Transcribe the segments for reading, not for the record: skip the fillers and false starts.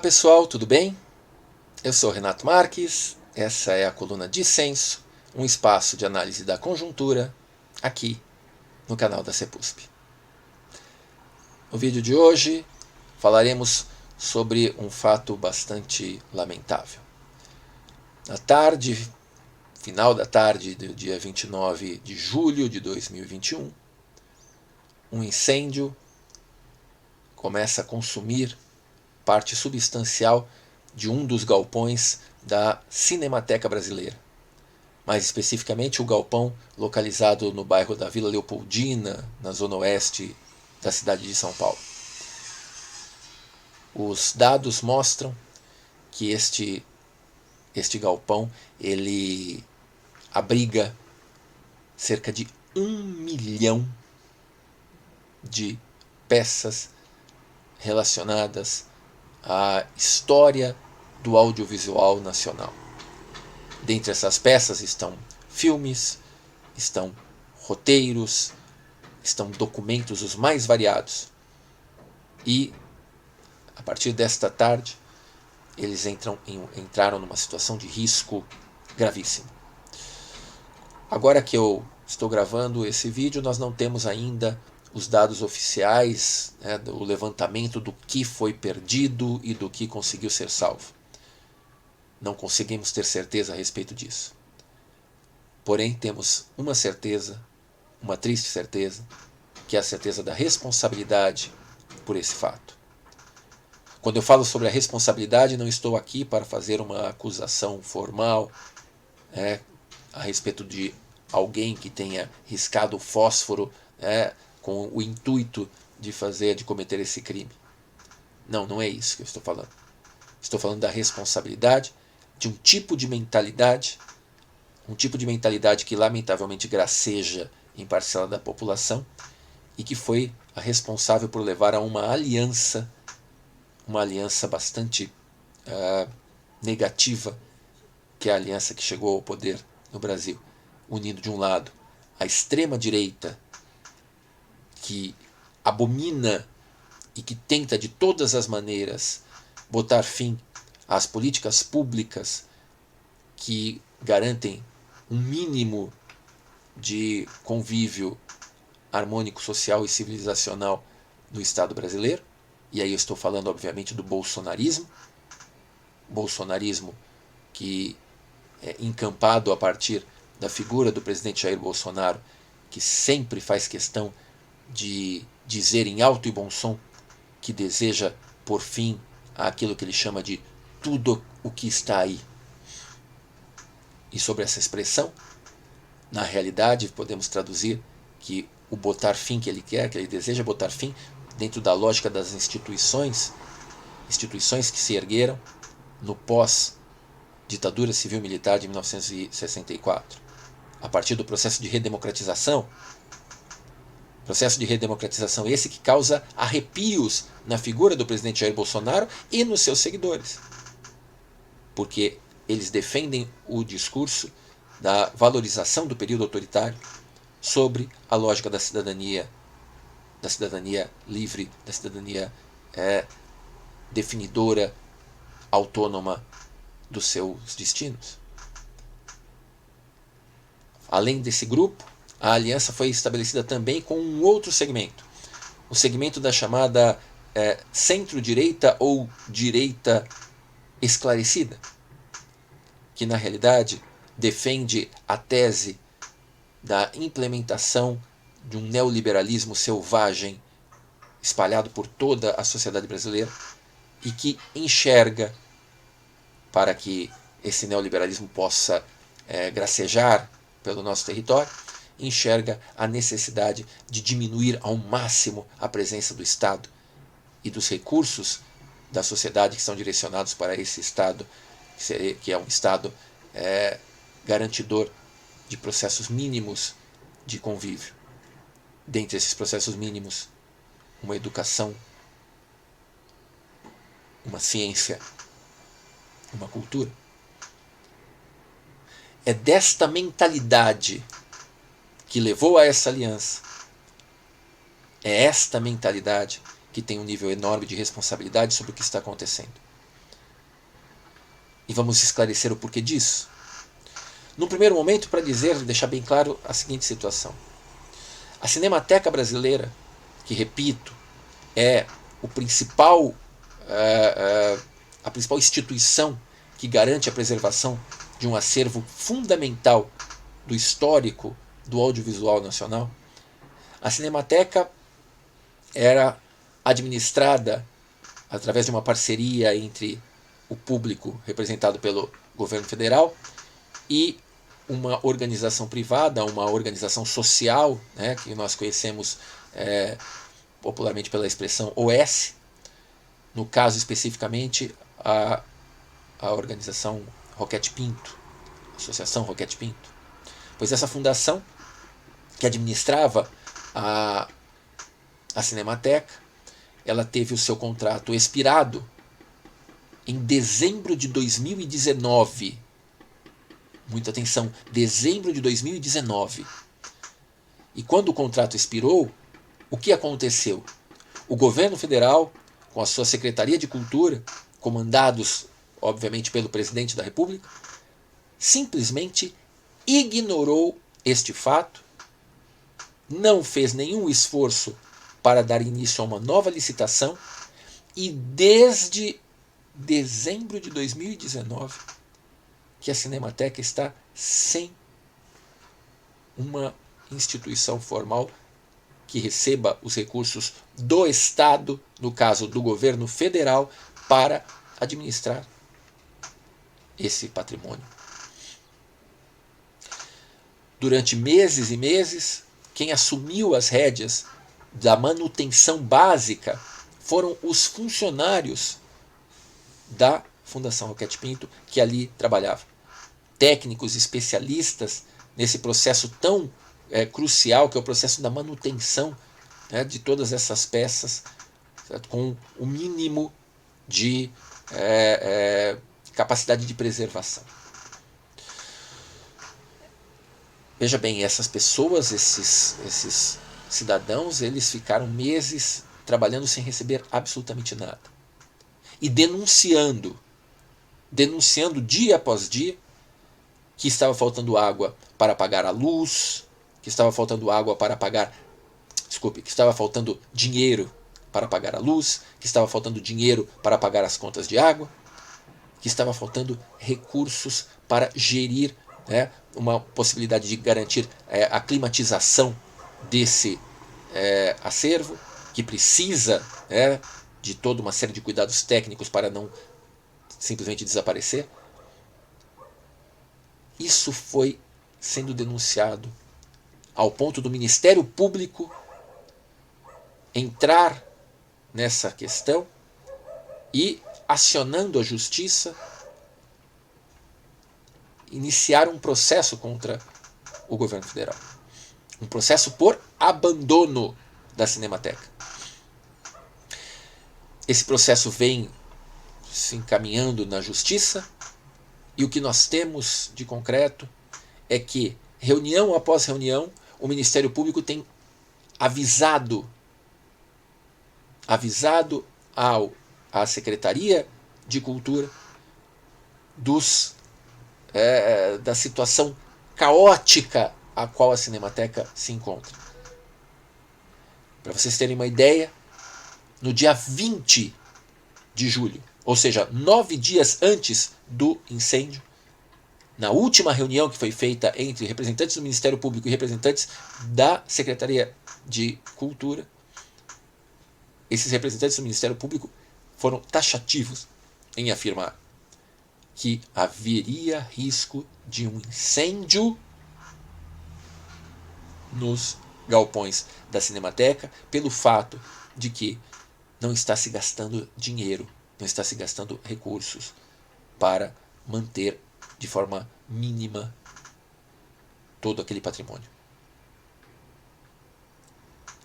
Olá pessoal, tudo bem? Eu sou Renato Marques, essa é a coluna Dissenso, um espaço de análise da conjuntura, aqui no canal da CEPUSP. No vídeo de hoje falaremos sobre um fato bastante lamentável. Na tarde, final da tarde do dia 29 de julho de 2021, um incêndio começa a consumir parte substancial de um dos galpões da Cinemateca Brasileira. Mais especificamente o galpão localizado no bairro da Vila Leopoldina, na zona oeste da cidade de São Paulo. Os dados mostram que este galpão ele abriga cerca de 1 milhão de peças relacionadas à história do audiovisual nacional. Dentre essas peças estão filmes, estão roteiros, estão documentos os mais variados. E, a partir desta tarde, eles entraram numa situação de risco gravíssimo. Agora que eu estou gravando esse vídeo, nós não temos ainda os dados oficiais, do levantamento do que foi perdido e do que conseguiu ser salvo. Não conseguimos ter certeza a respeito disso. Porém, temos uma certeza, uma triste certeza, que é a certeza da responsabilidade por esse fato. Quando eu falo sobre a responsabilidade, não estou aqui para fazer uma acusação formal a respeito de alguém que tenha riscado o fósforo com o intuito de cometer esse crime. Não é isso que eu estou falando. Estou falando da responsabilidade de um tipo de mentalidade que lamentavelmente graceja em parcela da população e que foi a responsável por levar a uma aliança bastante negativa, que é a aliança que chegou ao poder no Brasil, unindo de um lado a extrema-direita, que abomina e que tenta de todas as maneiras botar fim às políticas públicas que garantem um mínimo de convívio harmônico, social e civilizacional no Estado brasileiro. E aí eu estou falando, obviamente, do bolsonarismo. Bolsonarismo que é encampado a partir da figura do presidente Jair Bolsonaro, que sempre faz questão de dizer em alto e bom som que deseja por fim àquilo que ele chama de tudo o que está aí. E sobre essa expressão, na realidade, podemos traduzir que o botar fim que ele quer, que ele deseja botar fim, dentro da lógica das instituições que se ergueram no pós-ditadura civil-militar de 1964. A partir do processo de redemocratização esse que causa arrepios na figura do presidente Jair Bolsonaro e nos seus seguidores. Porque eles defendem o discurso da valorização do período autoritário sobre a lógica da cidadania livre, da cidadania definidora, autônoma dos seus destinos. Além desse grupo, a aliança foi estabelecida também com um outro segmento, o segmento da chamada centro-direita ou direita esclarecida, que na realidade defende a tese da implementação de um neoliberalismo selvagem espalhado por toda a sociedade brasileira e que enxerga, para que esse neoliberalismo possa gracejar pelo nosso território, enxerga a necessidade de diminuir ao máximo a presença do Estado e dos recursos da sociedade que são direcionados para esse Estado, que é um Estado garantidor de processos mínimos de convívio. Dentre esses processos mínimos, uma educação, uma ciência, uma cultura. É desta mentalidade que levou a essa aliança. É esta mentalidade que tem um nível enorme de responsabilidade sobre o que está acontecendo. E vamos esclarecer o porquê disso. No primeiro momento, para deixar bem claro a seguinte situação. A Cinemateca Brasileira, que repito, é o principal, a principal instituição que garante a preservação de um acervo fundamental do histórico do audiovisual nacional. A Cinemateca era administrada através de uma parceria entre o público representado pelo governo federal e uma organização privada, uma organização social, né, que nós conhecemos popularmente pela expressão OS, no caso especificamente a organização Roquete Pinto, Associação Roquete Pinto. Pois essa fundação, que administrava a Cinemateca, ela teve o seu contrato expirado em dezembro de 2019. Muita atenção, dezembro de 2019. E quando o contrato expirou, o que aconteceu? O governo federal, com a sua Secretaria de Cultura, comandados, obviamente, pelo presidente da República, simplesmente ignorou este fato, não fez nenhum esforço para dar início a uma nova licitação e desde dezembro de 2019 que a Cinemateca está sem uma instituição formal que receba os recursos do Estado, no caso do governo federal, para administrar esse patrimônio. Durante meses e meses, quem assumiu as rédeas da manutenção básica foram os funcionários da Fundação Roquete Pinto que ali trabalhavam. Técnicos especialistas nesse processo tão crucial que é o processo da manutenção, né, de todas essas peças, certo? Com o mínimo de capacidade de preservação. Veja bem, essas pessoas, esses cidadãos, eles ficaram meses trabalhando sem receber absolutamente nada. E denunciando dia após dia que estava faltando água para pagar a luz, que estava faltando água para pagar, que estava faltando dinheiro para pagar a luz, que estava faltando dinheiro para pagar as contas de água, que estava faltando recursos para gerir, né, uma possibilidade de garantir a climatização desse acervo, que precisa de toda uma série de cuidados técnicos para não simplesmente desaparecer. Isso foi sendo denunciado ao ponto do Ministério Público entrar nessa questão e, acionando a justiça, iniciar um processo contra o governo federal. Um processo por abandono da Cinemateca. Esse processo vem se encaminhando na justiça e o que nós temos de concreto é que, reunião após reunião, o Ministério Público tem avisado à Secretaria de Cultura da situação caótica a qual a Cinemateca se encontra. Para vocês terem uma ideia, no dia 20 de julho, ou seja, 9 dias antes do incêndio, na última reunião que foi feita entre representantes do Ministério Público e representantes da Secretaria de Cultura, esses representantes do Ministério Público foram taxativos em afirmar que haveria risco de um incêndio nos galpões da Cinemateca pelo fato de que não está se gastando dinheiro, não está se gastando recursos para manter de forma mínima todo aquele patrimônio.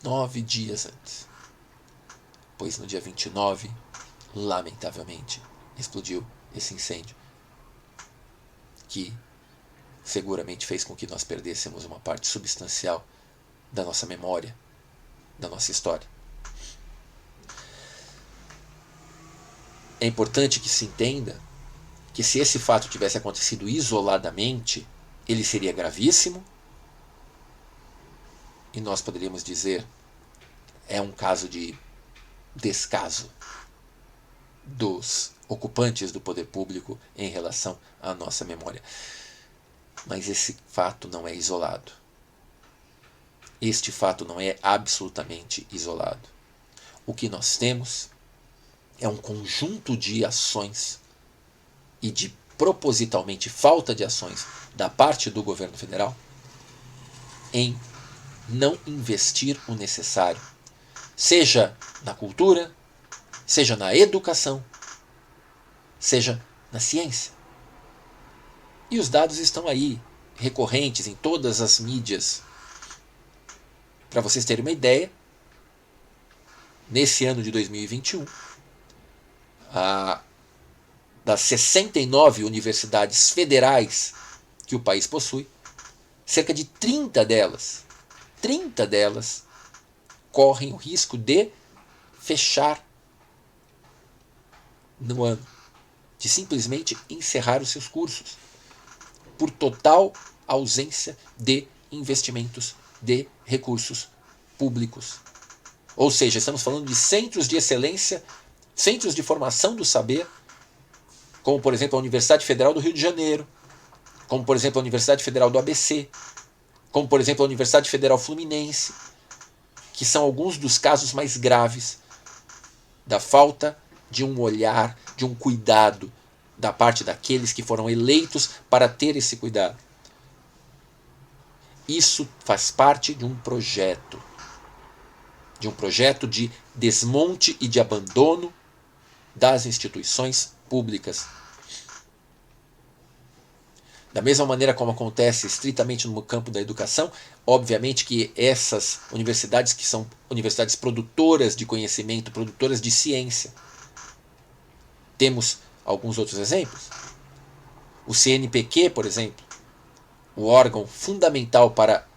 9 dias antes. Pois no dia 29, lamentavelmente, explodiu esse incêndio que seguramente fez com que nós perdêssemos uma parte substancial da nossa memória, da nossa história. É importante que se entenda que se esse fato tivesse acontecido isoladamente, ele seria gravíssimo, e nós poderíamos dizer é um caso de descaso dos ocupantes do poder público em relação à nossa memória. Mas esse fato não é isolado. Este fato não é absolutamente isolado. O que nós temos é um conjunto de ações e de propositalmente falta de ações da parte do governo federal em não investir o necessário, seja na cultura, seja na educação, seja na ciência. E os dados estão aí, recorrentes em todas as mídias. Para vocês terem uma ideia, nesse ano de 2021, das 69 universidades federais que o país possui, cerca de 30 delas correm o risco de fechar no ano, de simplesmente encerrar os seus cursos, por total ausência de investimentos de recursos públicos. Ou seja, estamos falando de centros de excelência, centros de formação do saber, como por exemplo a Universidade Federal do Rio de Janeiro, como por exemplo a Universidade Federal do ABC, como por exemplo a Universidade Federal Fluminense, que são alguns dos casos mais graves da falta de um olhar, de um cuidado da parte daqueles que foram eleitos para ter esse cuidado. Isso faz parte de um projeto de desmonte e de abandono das instituições públicas. Da mesma maneira como acontece estritamente no campo da educação, obviamente que essas universidades, que são universidades produtoras de conhecimento, produtoras de ciência. Temos alguns outros exemplos. O CNPq, por exemplo, o órgão fundamental para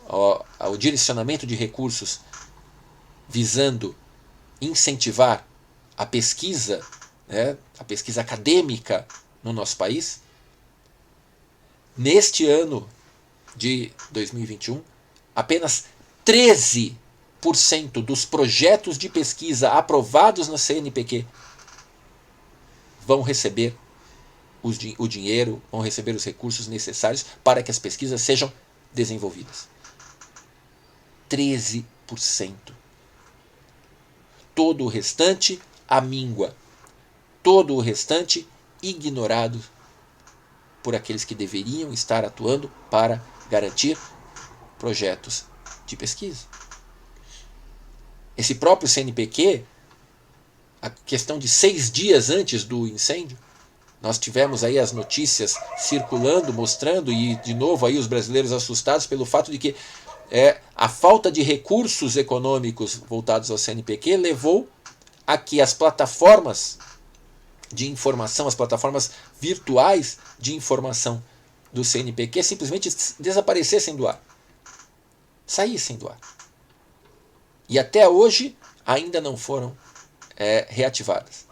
o direcionamento de recursos visando incentivar a pesquisa, a pesquisa acadêmica no nosso país. Neste ano de 2021, apenas 13% dos projetos de pesquisa aprovados na CNPq vão receber o dinheiro, vão receber os recursos necessários para que as pesquisas sejam desenvolvidas. 13%. Todo o restante amíngua. Todo o restante ignorado por aqueles que deveriam estar atuando para garantir projetos de pesquisa. Esse próprio CNPq, a questão de 6 dias antes do incêndio, nós tivemos aí as notícias circulando, mostrando, e de novo aí os brasileiros assustados pelo fato de que a falta de recursos econômicos voltados ao CNPq levou a que as plataformas de informação, as plataformas virtuais de informação do CNPq simplesmente desaparecessem do ar, saíssem do ar. E até hoje ainda não foram reativadas.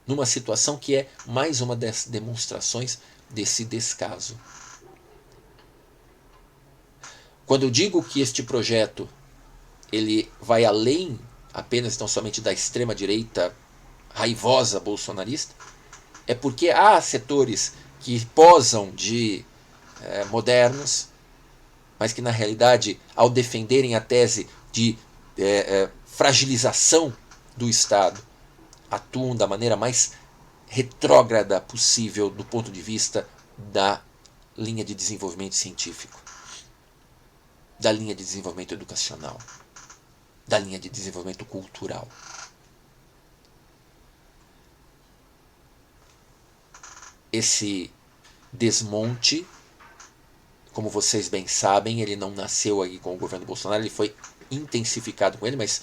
Numa situação que é mais uma das demonstrações desse descaso. Quando eu digo que este projeto ele vai além apenas tão somente da extrema-direita raivosa bolsonarista, é porque há setores que posam de modernos, mas que na realidade, ao defenderem a tese de fragilização do Estado, atuam da maneira mais retrógrada possível do ponto de vista da linha de desenvolvimento científico, da linha de desenvolvimento educacional, da linha de desenvolvimento cultural. Esse desmonte, como vocês bem sabem, ele não nasceu aí com o governo Bolsonaro, ele foi intensificado com ele, mas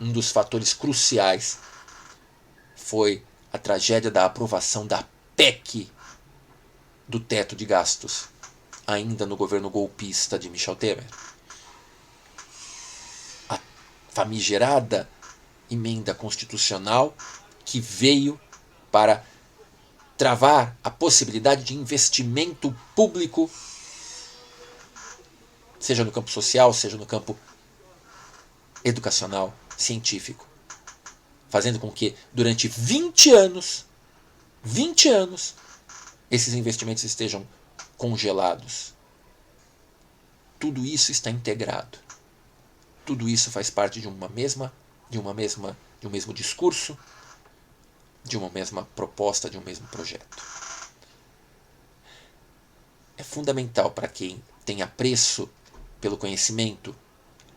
um dos fatores cruciais foi a tragédia da aprovação da PEC do teto de gastos, ainda no governo golpista de Michel Temer. A famigerada emenda constitucional que veio para travar a possibilidade de investimento público, seja no campo social, seja no campo educacional, científico, fazendo com que durante 20 anos, esses investimentos estejam congelados. Tudo isso está integrado. Tudo isso faz parte de um mesmo discurso, de uma mesma proposta, de um mesmo projeto. É fundamental para quem tem apreço pelo conhecimento,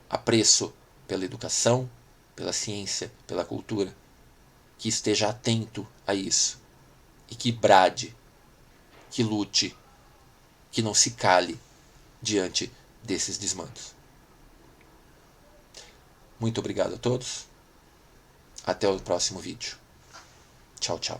apreço pela educação, pela ciência, pela cultura, que esteja atento a isso e que brade, que lute, que não se cale diante desses desmandos. Muito obrigado a todos. Até o próximo vídeo. Tchau, tchau.